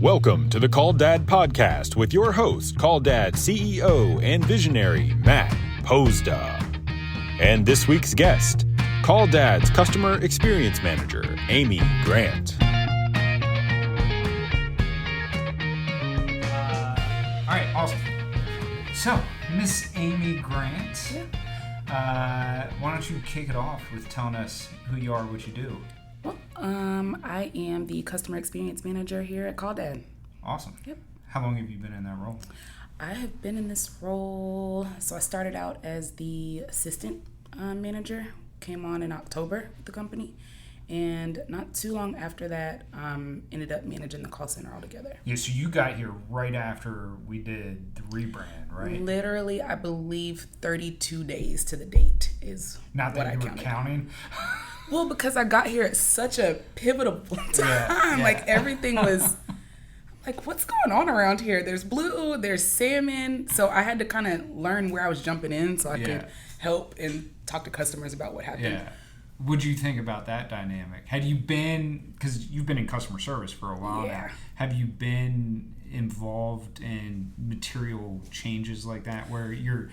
Welcome to the Call Dad podcast with your host, Call Dad CEO and visionary Matt Pozda. And this week's guest, Call Dad's Customer Experience Manager, Amy Grant. All right, awesome. So, Miss Amy Grant, why don't you kick it off with telling us who you are, what you do? Well, I am the Customer Experience Manager here at Call Dad. Awesome. Yep. How long have you been in that role? I have been in this role, so I started out as the assistant manager, came on in October with the company, and not too long after that, ended up managing the call center altogether. Yeah, so you got here right after we did the rebrand, right? Literally, I believe 32 days to the date is Not what that I you were counted. counting. Well, because I got here at such a pivotal time. Yeah. Like, everything was... like, what's going on around here? There's blue, there's salmon. So I had to kind of learn where I was jumping in so I could help and talk to customers about what happened. Yeah. What'd you think about that dynamic? Had you been, because you've been in customer service for a while now, have you been involved in material changes like that where you're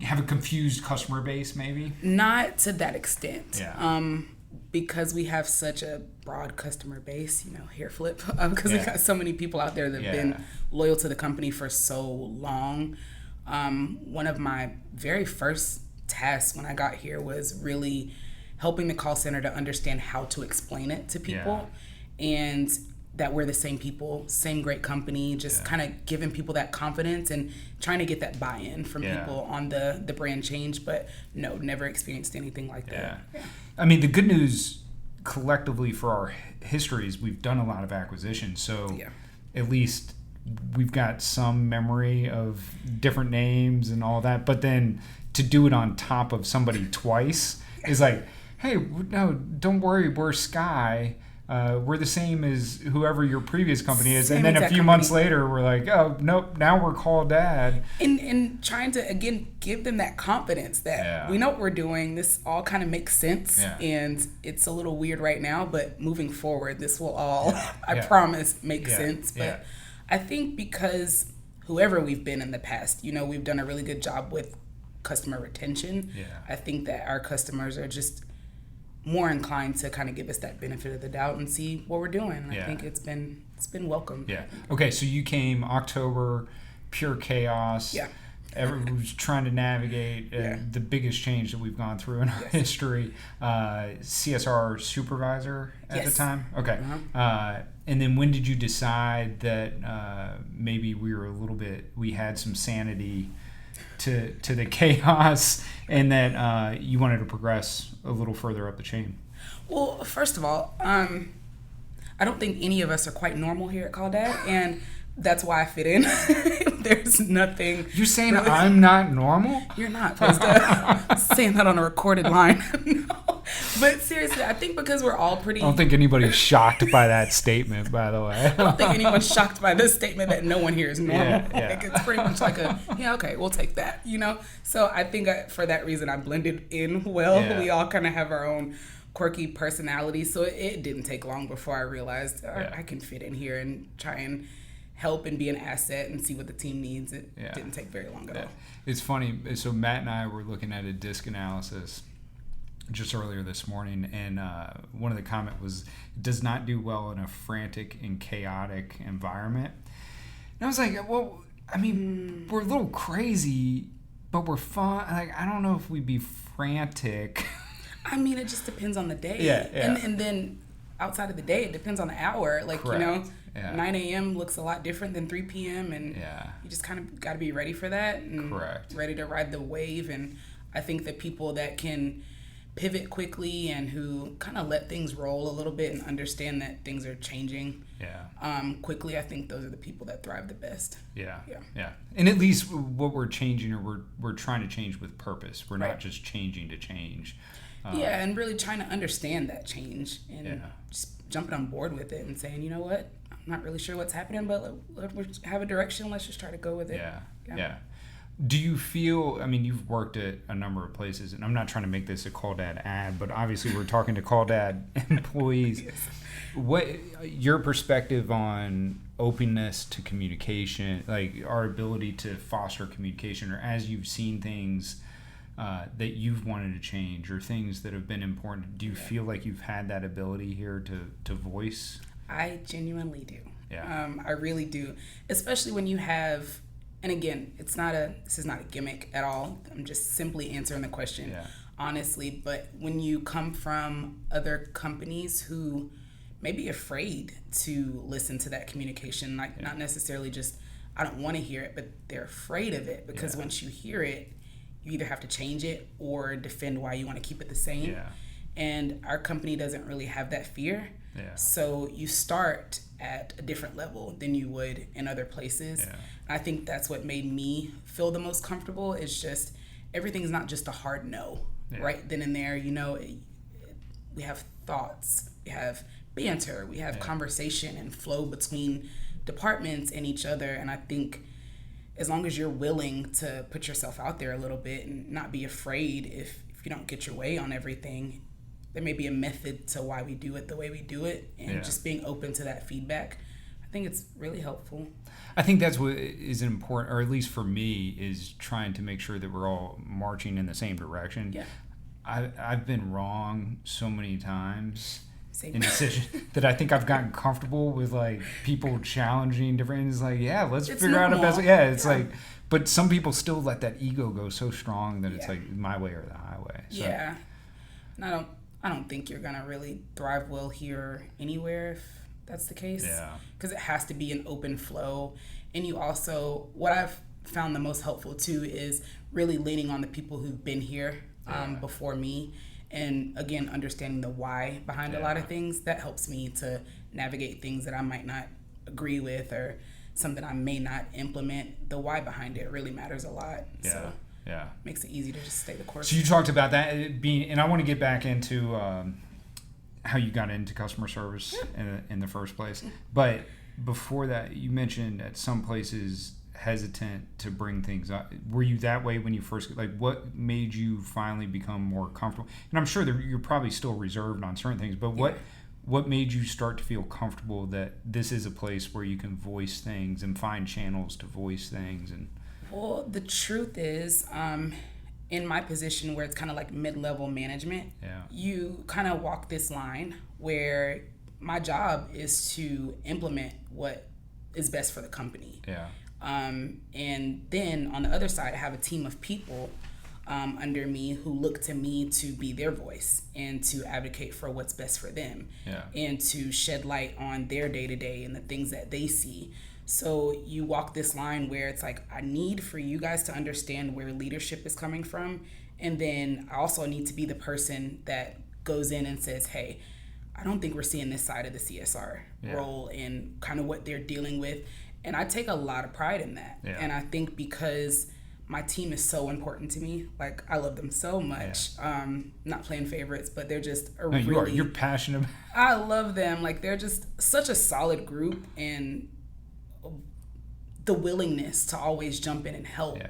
have a confused customer base maybe? Not to that extent. Yeah. Because we have such a broad customer base, hair flip, because we got so many people out there that have been loyal to the company for so long. One of my very first tasks when I got here was really helping the call center to understand how to explain it to people, and that we're the same people, same great company, just kind of giving people that confidence and trying to get that buy-in from people on the brand change. But no, never experienced anything like that. Yeah. I mean, the good news collectively for our histories, we've done a lot of acquisitions. So at least we've got some memory of different names and all that. But then to do it on top of somebody twice is like, hey, no, don't worry, we're Sky. We're the same as whoever your previous company is. And then a few months later, we're like, oh, nope, now we're Call Dad. And trying to, again, give them that confidence that we know what we're doing. This all kind of makes sense. Yeah. And it's a little weird right now, but moving forward, this will all, I promise, make sense. But I think because whoever we've been in the past, we've done a really good job with customer retention. Yeah. I think that our customers are just more inclined to kind of give us that benefit of the doubt and see what we're doing. And I think it's been welcome. Yeah. Okay, so you came October, pure chaos. Yeah. Everyone was trying to navigate the biggest change that we've gone through in our history. CSR supervisor at the time? Okay. And then when did you decide that maybe we had some sanity to the chaos and that you wanted to progress a little further up the chain? Well, first of all, I don't think any of us are quite normal here at Call Dad, and that's why I fit in. There's nothing. You're saying really, I'm not normal? You're not. Saying that on a recorded line. No. But seriously, I think because we're all pretty... I don't think anybody's shocked by that statement, by the way. I don't think anyone's shocked by this statement that no one here is normal. Like, it's pretty much like okay, we'll take that, So I think for that reason, I blended in well. Yeah. We all kind of have our own quirky personality, so it didn't take long before I realized I can fit in here and try and help and be an asset and see what the team needs. It didn't take very long at all. It's funny. So Matt and I were looking at a disc analysis just earlier this morning, and one of the comment was, does not do well in a frantic and chaotic environment. And I was like, well, I mean, we're a little crazy, but we're fun. Like, I don't know if we'd be frantic. I mean, it just depends on the day. Yeah. And then outside of the day, it depends on the hour. Like, 9 a.m. looks a lot different than 3 p.m. And you just kind of got to be ready for that and ready to ride the wave. And I think that people that can pivot quickly and who kind of let things roll a little bit and understand that things are changing quickly, I think those are the people that thrive the best. Yeah. And at least what we're changing, or we're trying to change with purpose. We're not just changing to change. And really trying to understand that change and just jumping on board with it and saying, you know what, I'm not really sure what's happening, but let's have a direction. Let's just try to go with it. Yeah. Do you feel, I mean, you've worked at a number of places, and I'm not trying to make this a Call Dad ad, but obviously we're talking to Call Dad employees. Yes. What your perspective on openness to communication, like our ability to foster communication, or as you've seen things that you've wanted to change, or things that have been important, do you feel like you've had that ability here to voice? I genuinely do. Yeah. I really do, especially when you have, and again, this is not a gimmick at all. I'm just simply answering the question honestly. But when you come from other companies who may be afraid to listen to that communication, like not necessarily just, I don't want to hear it, but they're afraid of it because once you hear it, you either have to change it or defend why you want to keep it the same. Yeah. And our company doesn't really have that fear. Yeah. So you start at a different level than you would in other places. Yeah. I think that's what made me feel the most comfortable. It's just everything's not just a hard no right then and there. We have thoughts, we have banter, we have conversation and flow between departments and each other. And I think as long as you're willing to put yourself out there a little bit and not be afraid if you don't get your way on everything, there may be a method to why we do it the way we do it, and just being open to that feedback, I think it's really helpful. I think that's what is important, or at least for me, is trying to make sure that we're all marching in the same direction. Yeah. I've been wrong so many times Same. in decisions that I think I've gotten comfortable with, like, people challenging different. It's like, let's figure out a best way. It's like, but some people still let that ego go so strong that it's like my way or the highway. So. Yeah. And I don't think you're gonna really thrive well here anywhere if that's the case. Yeah. Because it has to be an open flow. And you also, what I've found the most helpful too is really leaning on the people who've been here before me. And again, understanding the why behind a lot of things, that helps me to navigate things that I might not agree with or something I may not implement. The why behind it really matters a lot. Yeah. So yeah. Makes it easy to just stay the course. So you talked about that being, and I want to get back into how you got into customer service in the first place. But before that, you mentioned at some places hesitant to bring things up. Were you that way when you first, like, what made you finally become more comfortable? And I'm sure that you're probably still reserved on certain things, but what made you start to feel comfortable that this is a place where you can voice things and find channels to voice things? And well, the truth is, in my position where it's kind of like mid-level management, you kind of walk this line where my job is to implement what is best for the company. Yeah. And then on the other side, I have a team of people under me who look to me to be their voice and to advocate for what's best for them and to shed light on their day-to-day and the things that they see. So you walk this line where it's like, I need for you guys to understand where leadership is coming from. And then I also need to be the person that goes in and says, hey, I don't think we're seeing this side of the CSR role and kind of what they're dealing with. And I take a lot of pride in that. Yeah. And I think because my team is so important to me, like, I love them so much. Not playing favorites, but they're just you're passionate. I love them. Like, they're just such a solid group, and the willingness to always jump in and help.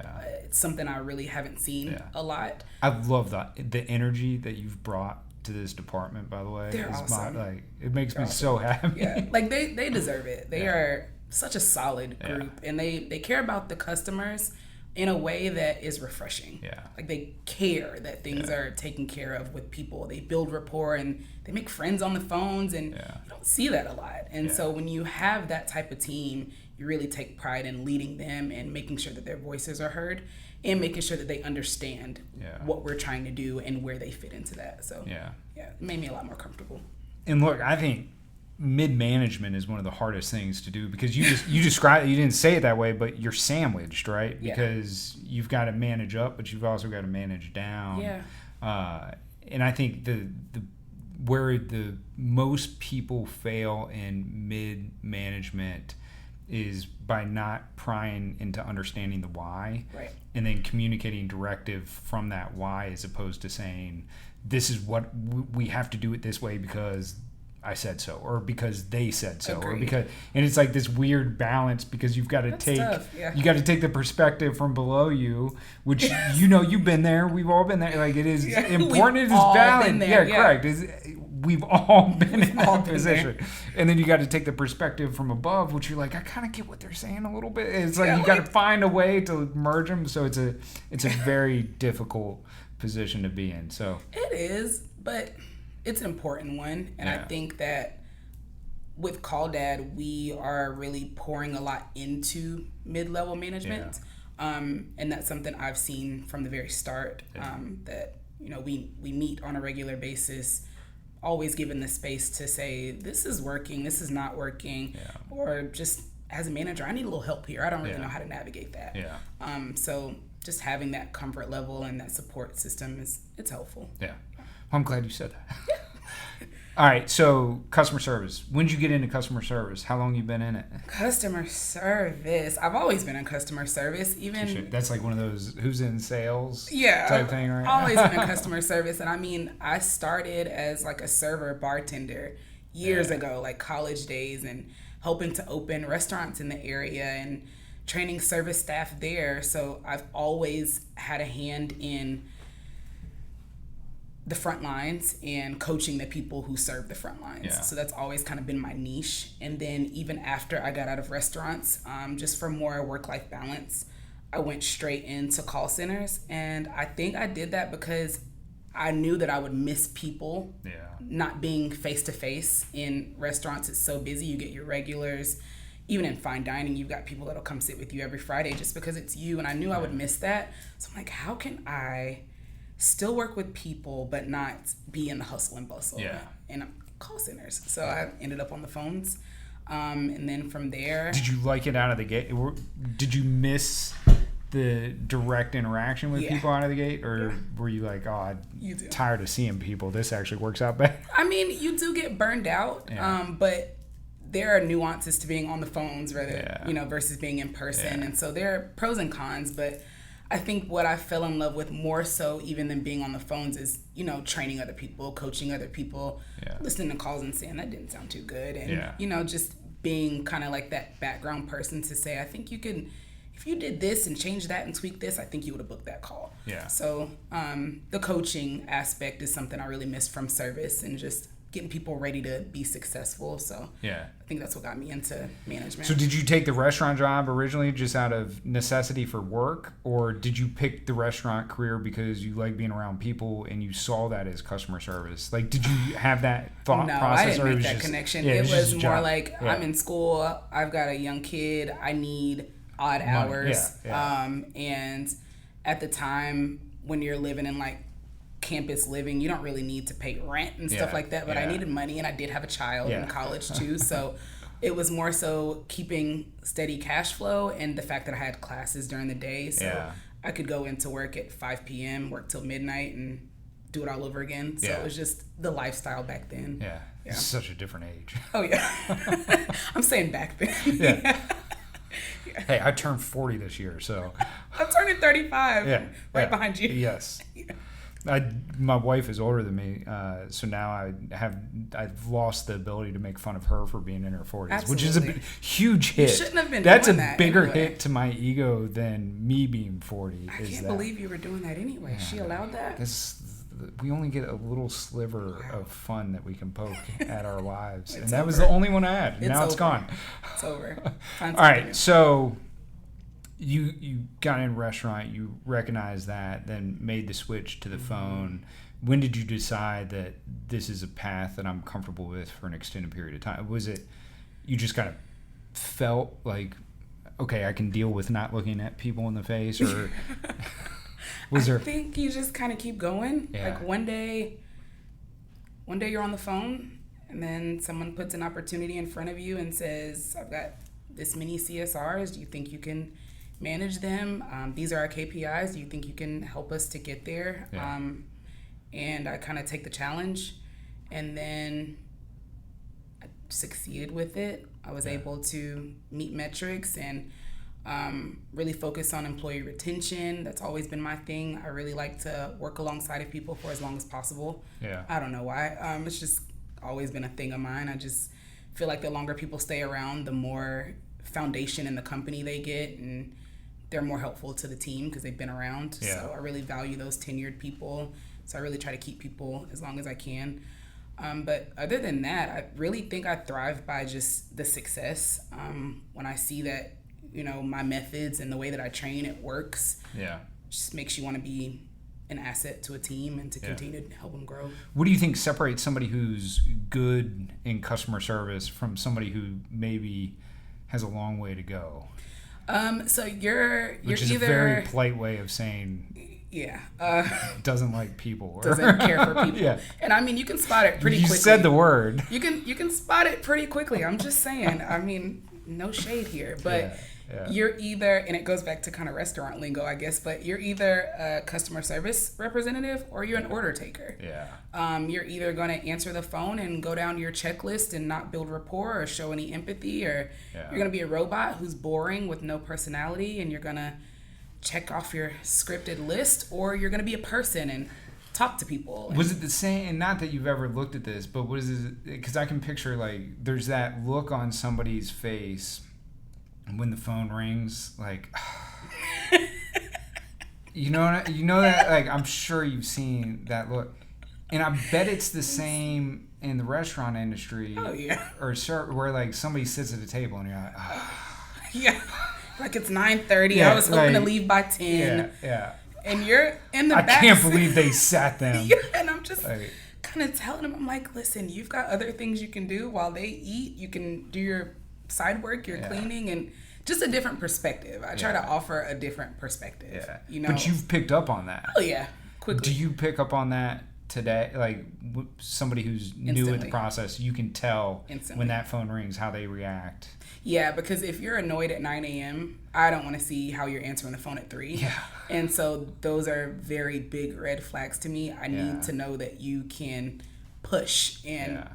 It's something I really haven't seen a lot. I love the energy that you've brought to this department, by the way. They're awesome. It makes me so happy. Yeah, like they deserve it. They are such a solid group, and they care about the customers in a way that is refreshing. Like, they care that things are taken care of with people. They build rapport and they make friends on the phones, and you don't see that a lot. And so when you have that type of team, you really take pride in leading them and making sure that their voices are heard and making sure that they understand what we're trying to do and where they fit into that. So it made me a lot more comfortable. And look, I think mid-management is one of the hardest things to do, because you described, you didn't say it that way, but you're sandwiched, right? Because you've got to manage up, but you've also got to manage down. And I think where the most people fail in mid-management is by not prying into understanding the why, and then communicating directive from that why, as opposed to saying, this is what we have to do it this way because I said so, or because they said so, Agreed. or because, and it's like this weird balance because you've got to you got to take the perspective from below you, which you've been there, we've all been there. Like it is important, it is valid. Correct. We've all been in that position, and then you got to take the perspective from above, which you're like, I kind of get what they're saying a little bit. It's like you got to find a way to merge them, so it's a very difficult position to be in. So it is, but it's an important one, and I think that with Call Dad, we are really pouring a lot into mid-level management, and that's something I've seen from the very start. That we meet on a regular basis, always given the space to say this is working, this is not working, or just as a manager, I need a little help here. I don't really know how to navigate that. So just having that comfort level and that support system it's helpful. Yeah, I'm glad you said that. All right, so customer service. When did you get into customer service? How long you been in it? Customer service. I've always been in customer service. Even that's like one of those who's in sales type thing, right? Always been in customer service, and I mean, I started as like a server bartender years ago, like college days, and hoping to open restaurants in the area and training service staff there. So I've always had a hand in the front lines and coaching the people who serve the front lines. So that's always kind of been my niche. And then even after I got out of restaurants, just for more work-life balance, I went straight into call centers. And I think I did that because I knew that I would miss people. Not being face-to-face in restaurants, it's so busy. You get your regulars. Even in fine dining, you've got people that'll come sit with you every Friday just because it's you. And I knew I would miss that. So I'm like, how can I still work with people but not be in the hustle and bustle in call centers? So I ended up on the phones, and then from there, did you like it out of the gate? Did you miss the direct interaction with people out of the gate, or were you like, I'm tired of seeing people, this actually works out better? I mean, you do get burned out, but there are nuances to being on the phones versus being in person, and so there are pros and cons. But I think what I fell in love with more so even than being on the phones is, training other people, coaching other people, listening to calls and saying that didn't sound too good. And, just being kind of like that background person to say, I think you can, if you did this and change that and tweak this, I think you would have booked that call. So the coaching aspect is something I really missed from service and just getting people ready to be successful. So I think that's what got me into management. So did you take the restaurant job originally just out of necessity for work, or did you pick the restaurant career because you like being around people and you saw that as customer service? Like, did you have that thought process? No, I didn't make that connection. It was more like, I'm in school, I've got a young kid, I need odd hours. And at the time when you're living in like campus living, you don't really need to pay rent and stuff like that, but I needed money, and I did have a child in college too, so it was more so keeping steady cash flow and the fact that I had classes during the day, so I could go into work at 5 p.m., work till midnight, and do it all over again. So it was just the lifestyle back then. It's such a different age. I'm saying back then. Hey, I turned 40 this year, so I'm turning 35 right behind you. Yes. My wife is older than me, so now I've lost the ability to make fun of her for being in her 40s, which is a huge hit. You shouldn't have been That's doing a that bigger anyway. hit to my ego than me being 40. I can't believe you were doing that anyway. She allowed that? We only get a little sliver of fun that we can poke at our lives, and that was the only one I had. Now it's gone. It's over. All right, so you got in restaurant, you recognized that, then made the switch to the phone. When did you decide that this is a path that I'm comfortable with for an extended period of time? Was it you just kind of felt like, okay, I can deal with not looking at people in the face, or was there? I think you just kind of keep going. Like one day you're on the phone, and then someone puts an opportunity in front of you and says, I've got this many CSRs. Do you think you can manage them? These are our KPIs. Do you think you can help us to get there? And I kind of take the challenge, and then I succeeded with it. I was able to meet metrics and really focus on employee retention. That's always been my thing. I really like to work alongside of people for as long as possible. I don't know why. It's just always been a thing of mine. I just feel like the longer people stay around, the more foundation in the company they get, and they're more helpful to the team because they've been around. Yeah. So I really value those tenured people. So I really try to keep people as long as I can. But other than that, I really think I thrive by just the success. When I see that, my methods and the way that I train, it works. Yeah. Just makes you want to be an asset to a team and to continue to help them grow. What do you think separates somebody who's good in customer service from somebody who maybe has a long way to go? So you're Which is either a very polite way of saying doesn't like people, doesn't care for people. Yeah. And I mean, you can spot it pretty quickly. You said the word. You can spot it pretty quickly. I'm just saying. I mean, no shade here, but you're either, and it goes back to kind of restaurant lingo, I guess, but you're either a customer service representative or you're an order taker. Yeah. You're either going to answer the phone and go down your checklist and not build rapport or show any empathy, or you're going to be a robot who's boring with no personality and you're going to check off your scripted list, or you're going to be a person and talk to people. Was it the same, and not that you've ever looked at this, but was it, because I can picture, like, there's that look on somebody's face when the phone rings, like, you know that, like, I'm sure you've seen that look, and I bet it's the same in the restaurant industry. Oh yeah. Or where, like, somebody sits at a table and you're like, yeah, like it's 9:30. I was hoping to leave by 10. Yeah. And you're in the back. I can't believe they sat them. Yeah, and I'm just kind of telling them, I'm like, listen, you've got other things you can do while they eat. You can do your side work, your cleaning, and just a different perspective. I try to offer a different perspective. Yeah. But you've picked up on that. Oh yeah, quickly. Do you pick up on that today? Like, somebody who's new at the process, you can tell when that phone rings how they react. Yeah, because if you're annoyed at 9 a.m., I don't want to see how you're answering the phone at 3. Yeah. And so those are very big red flags to me. I need to know that you can push, and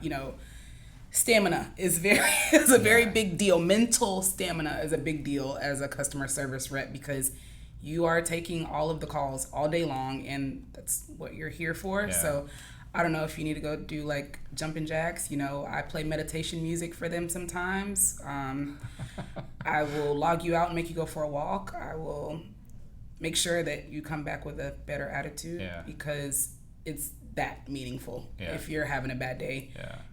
stamina is a very big deal. Mental stamina is a big deal as a customer service rep, because you are taking all of the calls all day long, and that's what you're here for. Yeah. So I don't know if you need to go do like jumping jacks. I play meditation music for them sometimes. I will log you out and make you go for a walk. I will make sure that you come back with a better attitude, because it's that meaningful. If you're having a bad day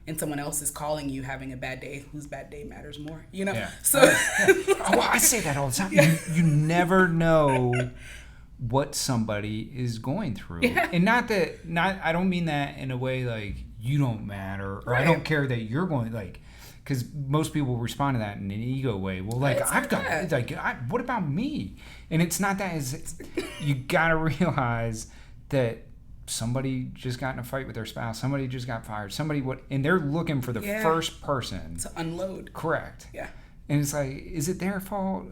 and someone else is calling you having a bad day, whose bad day matters more, So I say that all the time. You never know what somebody is going through. And I don't mean that in a way like you don't matter, or I don't care that you're going, like, because most people respond to that in an ego way. Well, like, what about me? And it's not that. You got to realize that somebody just got in a fight with their spouse, somebody just got fired, and they're looking for the first person to unload. Correct. Yeah. And it's like, is it their fault?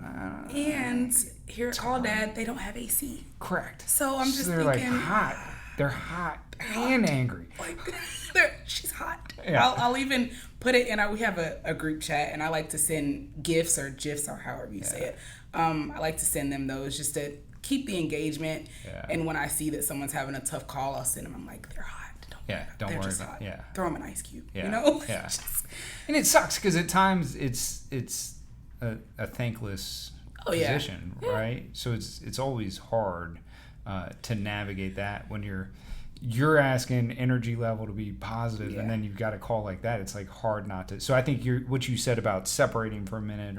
And here at Call Dad, they don't have AC. Correct. So I'm just thinking, like hot. They're hot and angry. Like, she's hot. Yeah. I'll even put it in. We have a group chat, and I like to send GIFs or GIFs or however you say it. I like to send them those just to keep the engagement. Yeah. And when I see that someone's having a tough call, I'll send them. I'm like, they're hot. Don't worry about it. Yeah. Throw them an ice cube. Yeah. Yeah. And it sucks because at times it's a thankless position, right? So it's always hard to navigate that when you're asking energy level to be positive, and then you've got a call like that. It's like hard not to. So I think what you said about separating for a minute,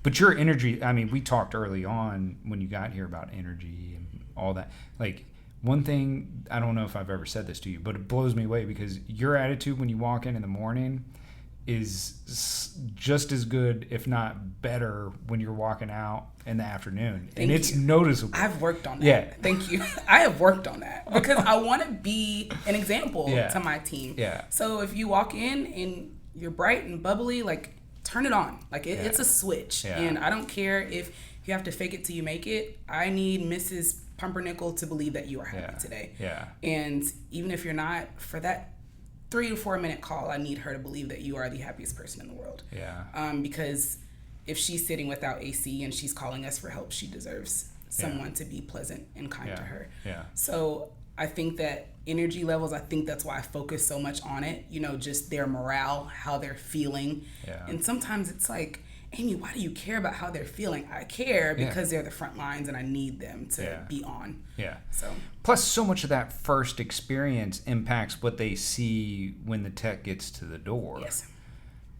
but your energy. I mean, we talked early on when you got here about energy and all that. Like, one thing, I don't know if I've ever said this to you, but it blows me away because your attitude when you walk in the morning is just as good, if not better, when you're walking out in the afternoon. Thank it's you. Noticeable. I've worked on that. Yeah. Thank you. I have worked on that because I want to be an example to my team. Yeah. So if you walk in and you're bright and bubbly, like, turn it on. Like, it's a switch. Yeah. And I don't care if you have to fake it till you make it. I need Mrs. Pumpernickel to believe that you are happy today. Yeah. And even if you're not, for that 3 to 4 minute call, I need her to believe that you are the happiest person in the world. Yeah. Because if she's sitting without AC and she's calling us for help, she deserves someone to be pleasant and kind to her. Yeah. So I think that energy levels. I think that's why I focus so much on it, just their morale, how they're feeling. Yeah. And sometimes it's like, Amy, why do you care about how they're feeling? I care because they're the front lines and I need them to be on. Yeah. So plus, so much of that first experience impacts what they see when the tech gets to the door. Yes.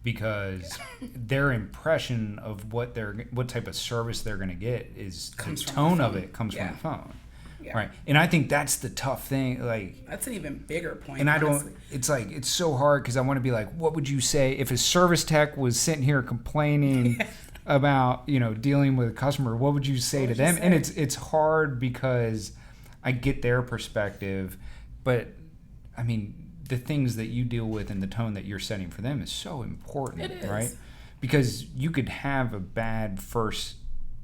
Because their impression of what type of service they're going to get is the tone of it comes from the phone. Yeah. Right. And I think that's the tough thing. Like, that's an even bigger point. And honestly. it's so hard because I want to be like, what would you say if a service tech was sitting here complaining about, dealing with a customer? What would you say to them? And it's hard because I get their perspective, but I mean, the things that you deal with and the tone that you're setting for them is so important, it is. Right? Because you could have a bad first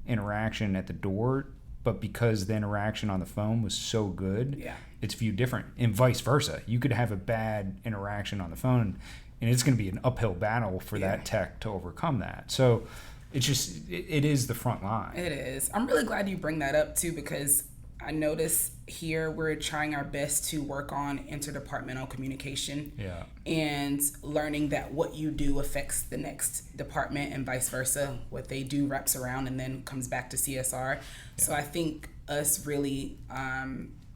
interaction at the door, but because the interaction on the phone was so good, it's viewed different. And vice versa. You could have a bad interaction on the phone, and it's going to be an uphill battle for that tech to overcome that. So it's just, it is the front line. It is. I'm really glad you bring that up, too, because I notice here we're trying our best to work on interdepartmental communication and learning that what you do affects the next department and vice versa. What they do wraps around and then comes back to CSR. So I think us really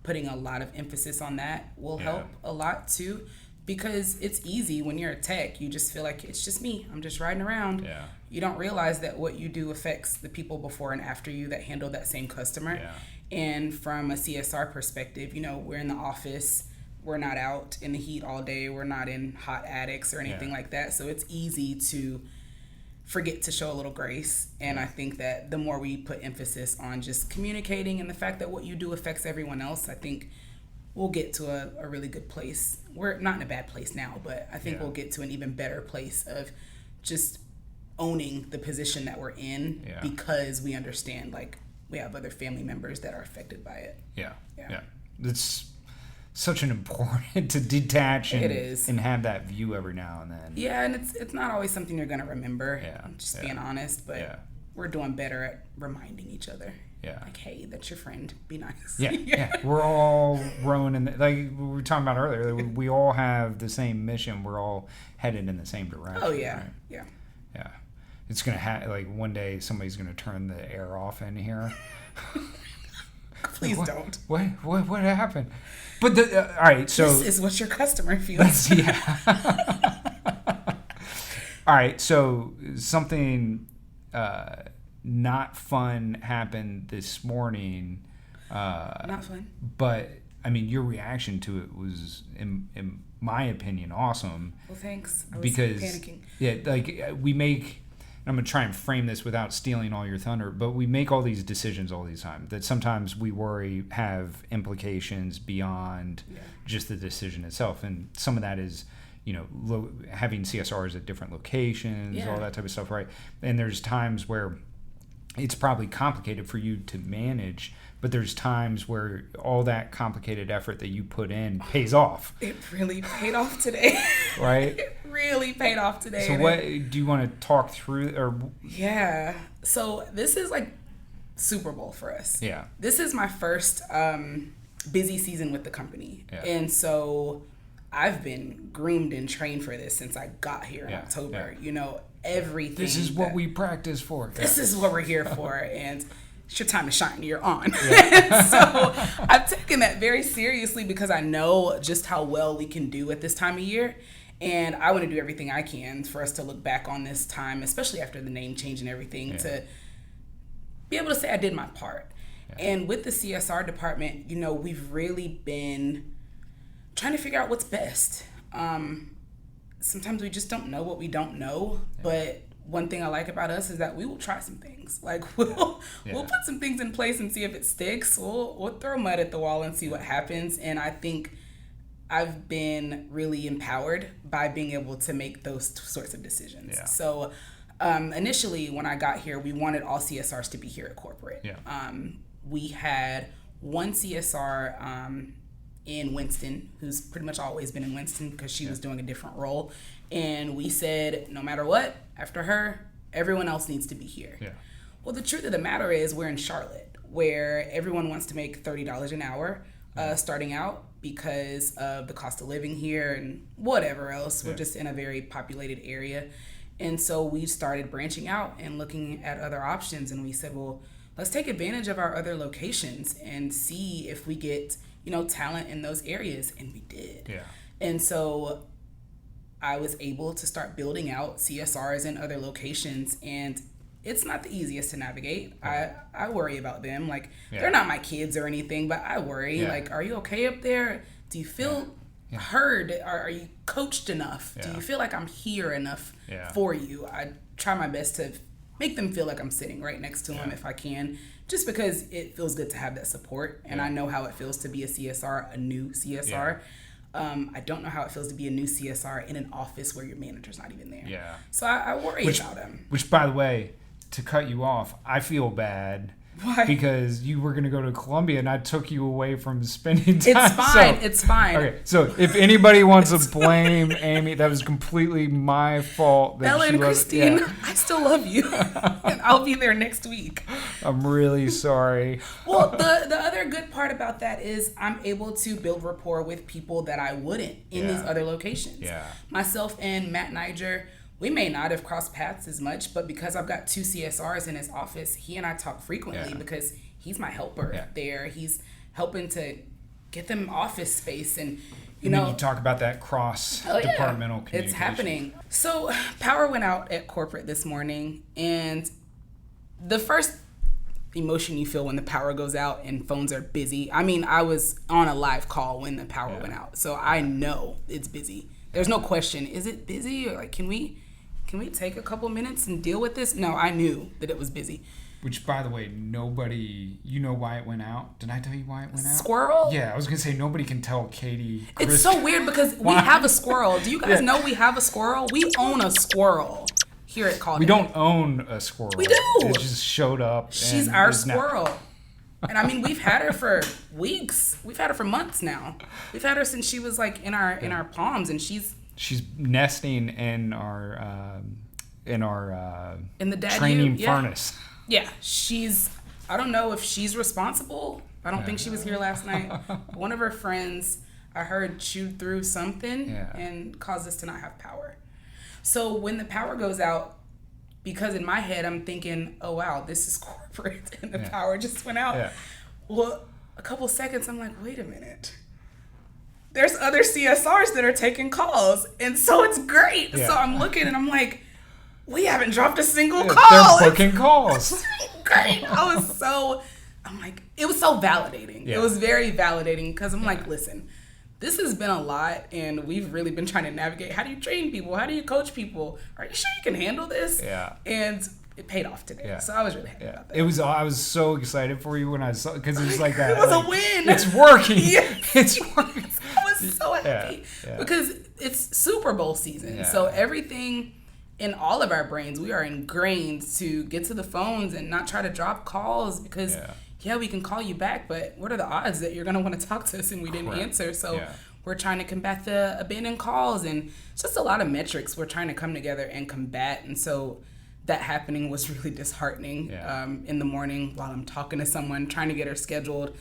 putting a lot of emphasis on that will help a lot too, because it's easy when you're a tech. You just feel like it's just me. I'm just riding around. Yeah. You don't realize that what you do affects the people before and after you that handle that same customer. Yeah. And from a CSR perspective, we're in the office. We're not out in the heat all day. We're not in hot attics or anything like that. So it's easy to forget to show a little grace. And I think that the more we put emphasis on just communicating and the fact that what you do affects everyone else, I think we'll get to a really good place. We're not in a bad place now, but I think we'll get to an even better place of just owning the position that we're in because we understand, like, we have other family members that are affected by it. Yeah. It's such an important to detach and, it is. And have that view every now and then. Yeah, and it's not always something you're going to remember, just being honest, but we're doing better at reminding each other. Yeah. Like, hey, that's your friend. Be nice. Yeah. We're all rowing in like we were talking about earlier. We all have the same mission. We're all headed in the same direction. Oh, yeah. Right? Yeah. It's going to like one day somebody's going to turn the air off in here. Please don't. What happened? But all right, so this is what your customer feels. All right, so something not fun happened this morning. Not fun. But I mean, your reaction to it was, in my opinion, awesome. Well, thanks. I was because panicking. Yeah, like we make. I'm going to try and frame this without stealing all your thunder, but we make all these decisions all the time that sometimes we worry have implications beyond just the decision itself. And some of that is, having CSRs at different locations, all that type of stuff, right? And there's times where it's probably complicated for you to manage, but there's times where all that complicated effort that you put in pays off. It really paid off today. Right? It really paid off today. So what do you want to talk through? Yeah. So this is like Super Bowl for us. Yeah. This is my first busy season with the company. Yeah. And so I've been groomed and trained for this since I got here in October. Everything. This is what we practice for. This is what we're here for. And it's your time to shine. You're on. Yeah. So I've taken that very seriously because I know just how well we can do at this time of year. And I want to do everything I can for us to look back on this time, especially after the name change and everything, to be able to say I did my part. Yeah. And with the CSR department, we've really been trying to figure out what's best. Sometimes we just don't know what we don't know, but one thing I like about us is that we will try some things. Like we'll put some things in place and see if it sticks. We'll throw mud at the wall and see what happens. And I think I've been really empowered by being able to make those sorts of decisions. Yeah. So initially when I got here, we wanted all CSRs to be here at corporate. Yeah. We had one CSR in Winston, who's pretty much always been in Winston because she was doing a different role. And we said, no matter what, after her, everyone else needs to be here. Yeah. Well, the truth of the matter is we're in Charlotte, where everyone wants to make $30 an hour starting out because of the cost of living here and whatever else. We're just in a very populated area. And so we started branching out and looking at other options. And we said, well, let's take advantage of our other locations and see if we get, talent in those areas. And we did. Yeah. And so I was able to start building out CSRs in other locations. And it's not the easiest to navigate. I worry about them. Like, they're not my kids or anything, but I worry. Yeah. Like, are you okay up there? Do you feel heard? Are you coached enough? Do you feel like I'm here enough for you? I try my best to make them feel like I'm sitting right next to them if I can, just because it feels good to have that support. And I know how it feels to be a CSR, a new CSR. I don't know how it feels to be a new CSR in an office where your manager's not even there. Yeah. So I worry about him. Which, by the way, to cut you off, I feel bad. Why? Because you were going to go to Columbia and I took you away from spending time. It's fine. Okay, so if anybody wants to blame Amy, that was completely my fault. Bella and Christine, I still love you. And I'll be there next week. I'm really sorry. Well, the other good part about that is I'm able to build rapport with people that I wouldn't in these other locations. Yeah. Myself and Matt Niger, we may not have crossed paths as much, but because I've got 2 CSRs in his office, he and I talk frequently because he's my helper there. He's helping to get them office space and, you talk about that cross-departmental communication. It's happening. So power went out at corporate this morning, and the first emotion you feel when the power goes out and phones are busy. I mean, I was on a live call when the power went out, so I know it's busy. There's no question. Is it busy? Or like, can we take a couple minutes and deal with this? No, I knew that it was busy. Which, by the way, nobody, you know why it went out? Did I tell you why it went out? Squirrel? Yeah, I was going to say nobody can tell Katie. It's so weird because we have a squirrel. Do you guys know we have a squirrel? We own a squirrel here at Call. We don't own a squirrel. We do. It just showed up. She's our squirrel. And I mean, we've had her for weeks. We've had her for months now. We've had her since she was like in our palms, and she's nesting in our in the training furnace. Yeah, I don't know if she's responsible. I don't think she was here last night. One of her friends, I heard, chewed through something and caused us to not have power. So when the power goes out, because in my head I'm thinking, oh wow, this is corporate, and the power just went out. Yeah. Well, a couple seconds, I'm like, wait a minute. There's other CSRs that are taking calls, and so it's great. Yeah. So I'm looking and I'm like, we haven't dropped a single call. They're booking calls. Great. I'm like, it was so validating. Yeah. It was very validating because I'm like, listen, this has been a lot, and we've really been trying to navigate. How do you train people? How do you coach people? Are you sure you can handle this? Yeah. And it paid off today. Yeah. So I was really happy about that. I was so excited for you when I saw, because it was like that. It was a win. It's working. Yes. It's working. I was so happy because it's Super Bowl season. Yeah. So everything in all of our brains, we are ingrained to get to the phones and not try to drop calls because we can call you back, but what are the odds that you're going to want to talk to us and we didn't answer? So we're trying to combat the abandoned calls, and it's just a lot of metrics we're trying to come together and combat. And so that happening was really disheartening in the morning while I'm talking to someone, trying to get her scheduled.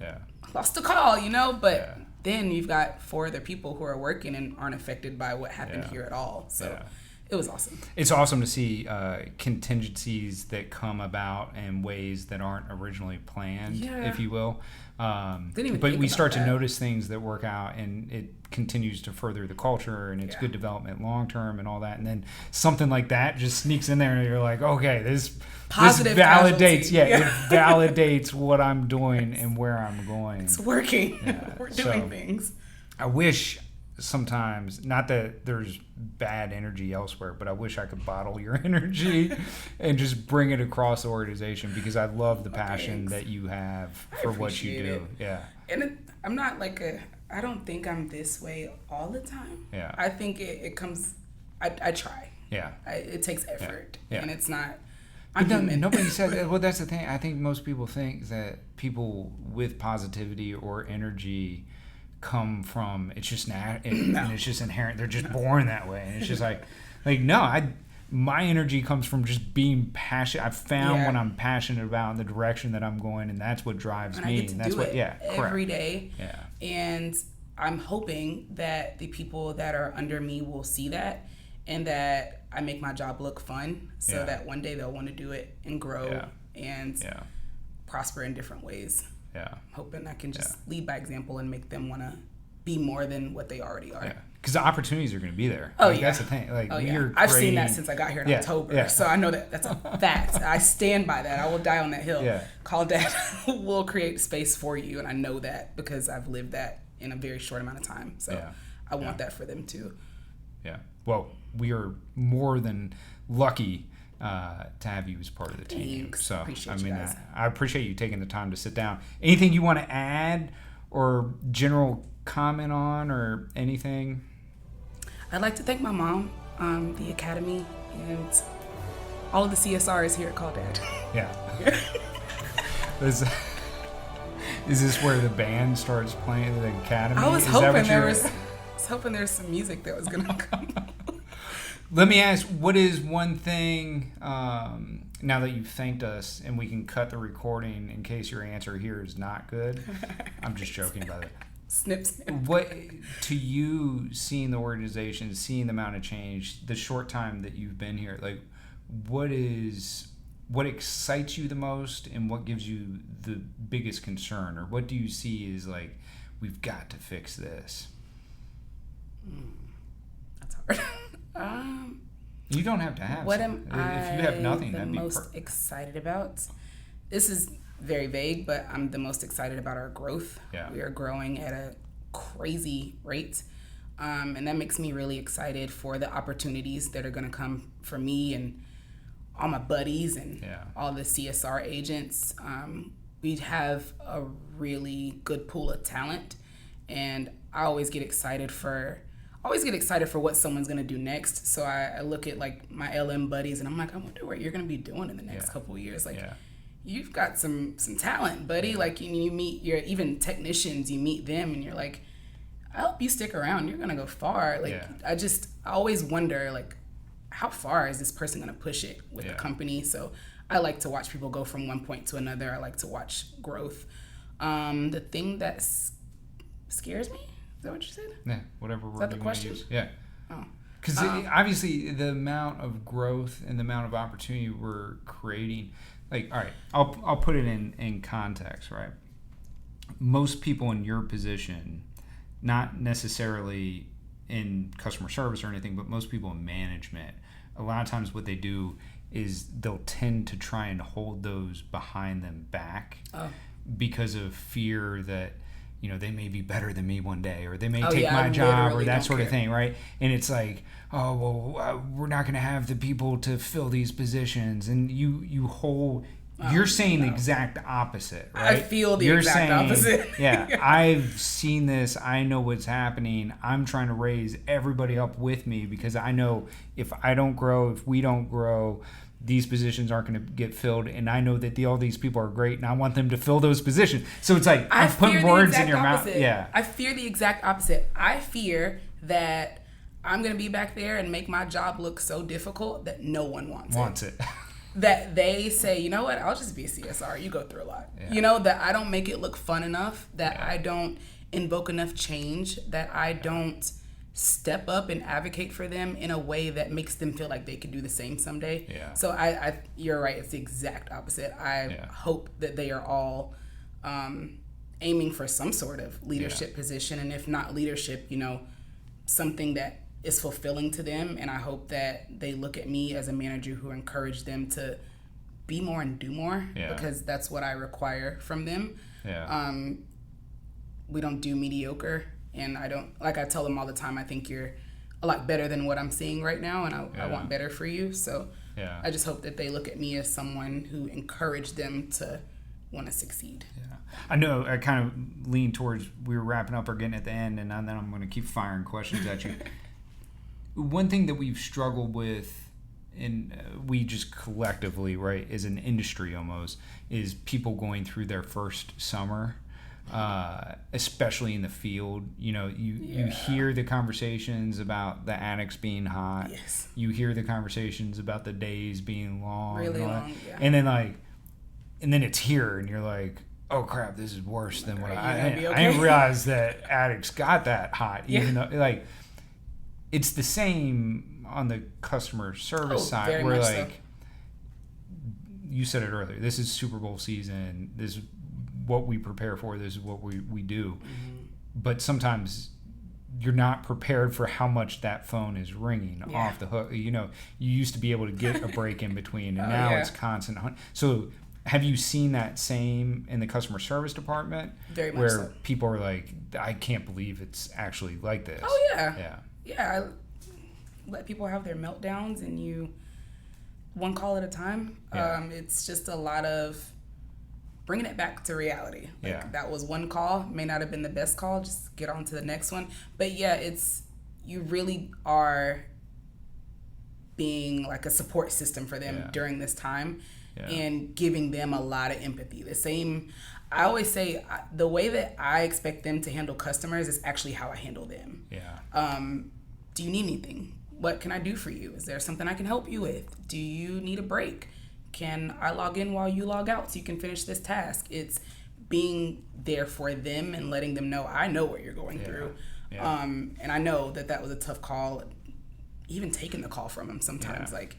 I lost a call, but then you've got 4 other people who are working and aren't affected by what happened here at all. So it was awesome. It's awesome to see contingencies that come about in ways that aren't originally planned, if you will. But we start to notice things that work out, and it continues to further the culture, and it's good development long term and all that. And then something like that just sneaks in there, and you're like, okay, this validates, it validates what I'm doing and where I'm going. It's working. We're doing things. I wish sometimes, not that there's bad energy elsewhere, but I wish I could bottle your energy and just bring it across the organization, because I love the passion that you have for what you do. Yeah. And I'm not I don't think I'm this way all the time. Yeah. I think it comes, I try. Yeah. It takes effort. Yeah. And it's not, nobody said, well, that's the thing. I think most people think that people with positivity or energy come from, it's just and it's just inherent. They're just born that way, and it's just like no. my energy comes from just being passionate. I've found what I'm passionate about and the direction that I'm going, and that's what drives me. I get to and that's do what, it every correct. day. Yeah. And I'm hoping that the people that are under me will see that, and that I make my job look fun, so that one day they'll want to do it and grow and prosper in different ways. Yeah. I'm hoping I can just lead by example and make them want to be more than what they already are. Yeah. Because the opportunities are going to be there. Oh, That's the thing. Like, I've seen that since I got here in October. So I know that that's a fact. I stand by that. I will die on that hill. Yeah. Call Dad will create space for you. And I know that because I've lived that in a very short amount of time. So I want that for them too. Yeah. Well, we are more than lucky to have you as part of the team. Thanks. So, appreciate you guys. I appreciate you taking the time to sit down. Anything you want to add or general comment on or anything? I'd like to thank my mom, the academy, and all of the CSRs here at Call Dad. Yeah. Is this where the band starts playing, the academy? I was hoping there's some music that was gonna come. Let me ask, what is one thing, now that you've thanked us and we can cut the recording in case your answer here is not good? I'm just joking about it. Snip, snip. What, to you, seeing the organization, seeing the amount of change, the short time that you've been here, like, what excites you the most and what gives you the biggest concern? Or what do you see as like, we've got to fix this? That's hard. You don't have to have what some. am I if you have nothing, that'd be most excited about? This is very vague, but I'm the most excited about our growth. Yeah. We are growing at a crazy rate. And that makes me really excited for the opportunities that are going to come for me and all my buddies and all the CSR agents. We have a really good pool of talent, and I always get excited for what someone's going to do next. So I look at like my LM buddies and I'm like, I wonder what you're going to be doing in the next couple of years. Like, you've got some talent, buddy. Like, you meet your even technicians, you meet them and you're like, I hope you stick around. You're going to go far. Like, I always wonder, like, how far is this person going to push it with the company? So I like to watch people go from one point to another. I like to watch growth. The thing that scares me, is that what you said? Yeah, whatever word. Is that the you question? want to use. Yeah. Oh. Because obviously the amount of growth and the amount of opportunity we're creating, like, all right, I'll put it in context, right? Most people in your position, not necessarily in customer service or anything, but most people in management, a lot of times what they do is they'll tend to try and hold those behind them back because of fear that, you know, they may be better than me one day, or they may take my job, or that sort of thing, right? And it's like, oh, well, we're not going to have the people to fill these positions. And you hold, you're saying the exact opposite, right? I feel the exact opposite. Yeah, I've seen this. I know what's happening. I'm trying to raise everybody up with me because I know if I don't grow, if we don't grow, these positions aren't going to get filled, and I know that all these people are great, and I want them to fill those positions. So it's like I'm putting words in your mouth. Yeah, I fear the exact opposite. I fear that I'm going to be back there and make my job look so difficult that no one wants it. That they say, you know what, I'll just be a CSR. You go through a lot. Yeah. You know, that I don't make it look fun enough, that I don't invoke enough change, that I don't step up and advocate for them in a way that makes them feel like they could do the same someday. Yeah. So you're right. It's the exact opposite. I hope that they are all aiming for some sort of leadership position, and if not leadership, you know, something that is fulfilling to them. And I hope that they look at me as a manager who encourage them to be more and do more, because that's what I require from them. Yeah. We don't do mediocre. And I tell them all the time, I think you're a lot better than what I'm seeing right now, and I want better for you. So I just hope that they look at me as someone who encouraged them to want to succeed. Yeah. I know I kind of lean towards, we were wrapping up or getting at the end, and then I'm going to keep firing questions at you. One thing that we've struggled with, and we just collectively, right, as an industry almost, is people going through their first summer. especially in the field. You know, you hear the conversations about the attics being hot. Yes. You hear the conversations about the days being long. Really long, yeah. And then it's here, and you're like, oh crap, this is worse than what I didn't realize that attics got that hot. Even though, like, it's the same on the customer service side, very where much like so. You said it earlier. This is Super Bowl season. This is what we prepare for. This is what we do. Mm-hmm. But sometimes you're not prepared for how much that phone is ringing off the hook. You know, you used to be able to get a break in between, and now it's constant. So have you seen that same in the customer service department? Very much where so. people are like, I can't believe it's actually like this. Oh, yeah. Yeah. Yeah, I let people have their meltdowns, and you one call at a time. Yeah. It's just a lot of bringing it back to reality. Like, that was one call, may not have been the best call, just get on to the next one. But yeah, it's, you really are being like a support system for them during this time, and giving them a lot of empathy. The same, I always say, the way that I expect them to handle customers is actually how I handle them. Do you need anything? What can I do for you? Is there something I can help you with? Do you need a break? Can I log in while you log out so you can finish this task? It's being there for them and letting them know, I know what you're going through. And I know that was a tough call. Even taking the call from them sometimes, like,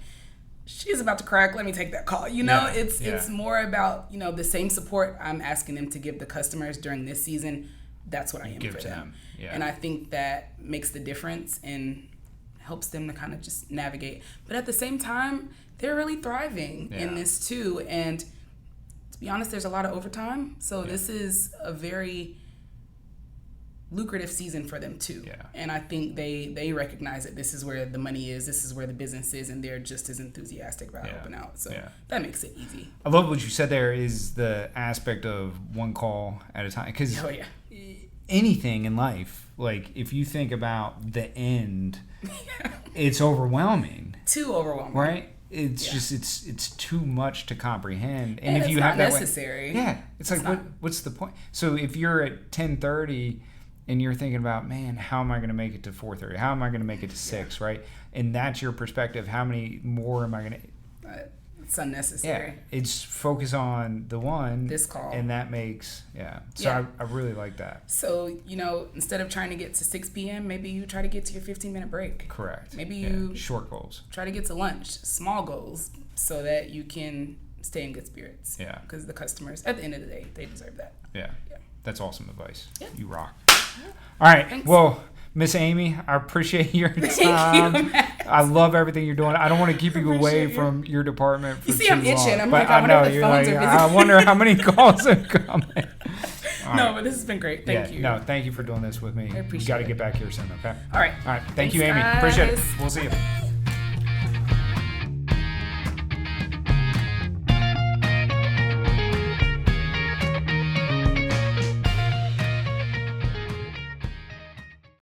she's about to crack, let me take that call. You know, it's more about, you know, the same support I'm asking them to give the customers during this season. That's what I am for them. And I think that makes the difference and helps them to kind of just navigate. But at the same time, they're really thriving in this too. And to be honest, there's a lot of overtime. So this is a very lucrative season for them too. And I think they recognize that this is where the money is, this is where the business is, and they're just as enthusiastic about helping out. So that makes it easy. I love what you said there is the aspect of one call at a time. Because anything in life, like if you think about the end, it's overwhelming. Too overwhelming. Right? It's just it's too much to comprehend. And if you it's have not that necessary. It's like what's the point? So if you're at 10:30 and you're thinking about, man, how am I going to make it to 4:30? How am I going to make it to 6, right? And that's your perspective. How many more am I going to... It's unnecessary. It's focus on the one. This call. And that makes... So I really like that. So, you know, instead of trying to get to 6 p.m., maybe you try to get to your 15-minute break. Correct. Maybe you... Short goals. Try to get to lunch. Small goals. So that you can stay in good spirits. Yeah. Because the customers, at the end of the day, they deserve that. Yeah. That's awesome advice. Yeah. You rock. All right. Thanks. Well, Miss Amy, I appreciate your time. Thank you, I love everything you're doing. I don't want to keep you away from your department for You see, too I'm itching. long. I'm But like, I wonder if the you're phones are busy. I wonder how many calls have come in. No, but this has been great. Thank you. No, thank you for doing this with me. I appreciate You got to it. get back here soon, okay? All right. All right. Thank Thanks, you, Amy. guys. Appreciate it. We'll see you.